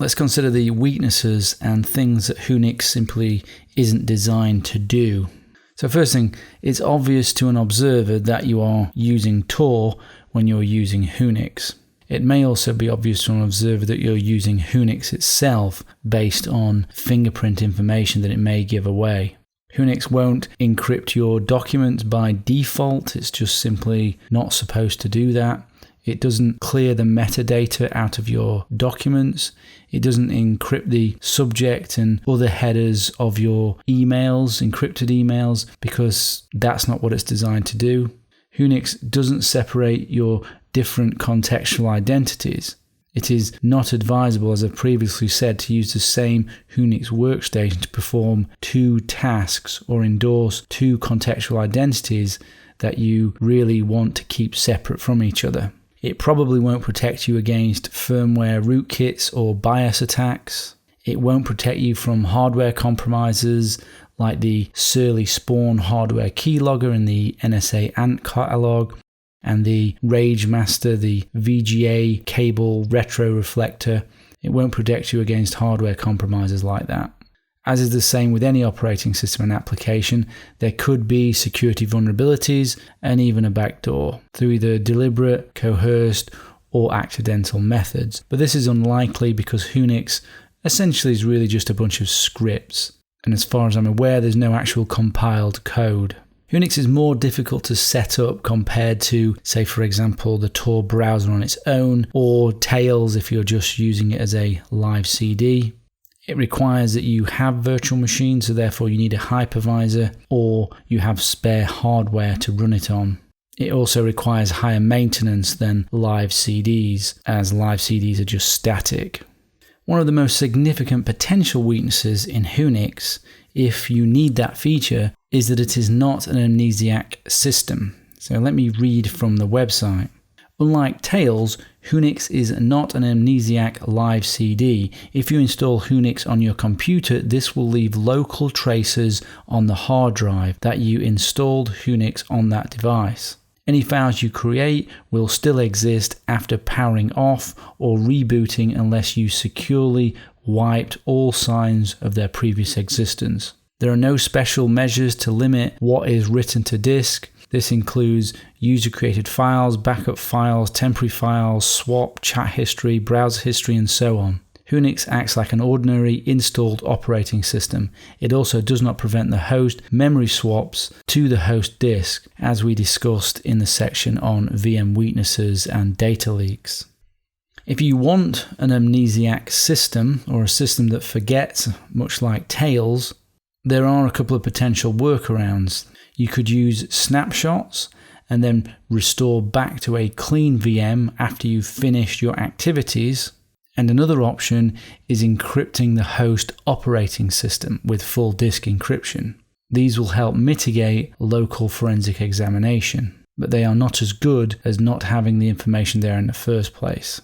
Let's consider the weaknesses and things that Whonix simply isn't designed to do. So first thing, it's obvious to an observer that you are using Tor when you're using Whonix. It may also be obvious to an observer that you're using Whonix itself based on fingerprint information that it may give away. Whonix won't encrypt your documents by default. It's just simply not supposed to do that. It doesn't clear the metadata out of your documents. It doesn't encrypt the subject and other headers of your emails, encrypted emails, because that's not what it's designed to do. Whonix doesn't separate your different contextual identities. It is not advisable, as I previously said, to use the same Whonix workstation to perform two tasks or endorse two contextual identities that you really want to keep separate from each other. It probably won't protect you against firmware rootkits or BIOS attacks. It won't protect you from hardware compromises like the Surly Spawn hardware keylogger in the NSA ANT catalog, and the RageMaster, the VGA cable retro reflector. It won't protect you against hardware compromises like that. As is the same with any operating system and application, there could be security vulnerabilities and even a backdoor through either deliberate, coerced, or accidental methods. But this is unlikely because Whonix essentially is really just a bunch of scripts. And as far as I'm aware, there's no actual compiled code. Whonix is more difficult to set up compared to, say for example, the Tor browser on its own, or Tails if you're just using it as a live CD. It requires that you have virtual machines, so therefore you need a hypervisor, or you have spare hardware to run it on. It also requires higher maintenance than live CDs, as live CDs are just static. One of the most significant potential weaknesses in Whonix, if you need that feature, is that it is not an amnesiac system. So let me read from the website. Unlike Tails, Whonix is not an amnesiac live CD. If you install Whonix on your computer, this will leave local traces on the hard drive that you installed Whonix on that device. Any files you create will still exist after powering off or rebooting unless you securely wiped all signs of their previous existence. There are no special measures to limit what is written to disk. This includes user-created files, backup files, temporary files, swap, chat history, browser history, and so on. Whonix acts like an ordinary installed operating system. It also does not prevent the host memory swaps to the host disk, as we discussed in the section on VM weaknesses and data leaks. If you want an amnesiac system, or a system that forgets, much like Tails, there are a couple of potential workarounds. You could use snapshots and then restore back to a clean VM after you've finished your activities. And another option is encrypting the host operating system with full disk encryption. These will help mitigate local forensic examination, but they are not as good as not having the information there in the first place.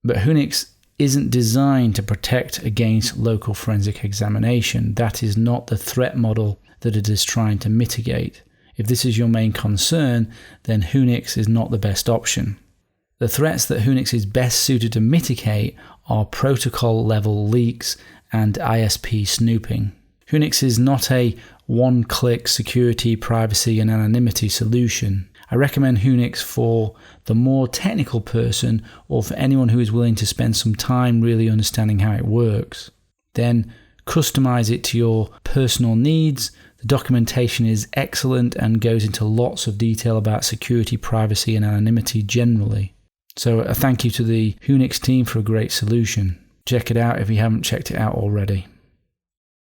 But Whonix isn't designed to protect against local forensic examination. That is not the threat model that it is trying to mitigate. If this is your main concern, then Whonix is not the best option. The threats that Whonix is best suited to mitigate are protocol-level leaks and ISP snooping. Whonix is not a one-click security, privacy, and anonymity solution. I recommend Whonix for the more technical person or for anyone who is willing to spend some time really understanding how it works. Then customize it to your personal needs. The documentation is excellent and goes into lots of detail about security, privacy, and anonymity generally. So a thank you to the Whonix team for a great solution. Check it out if you haven't checked it out already.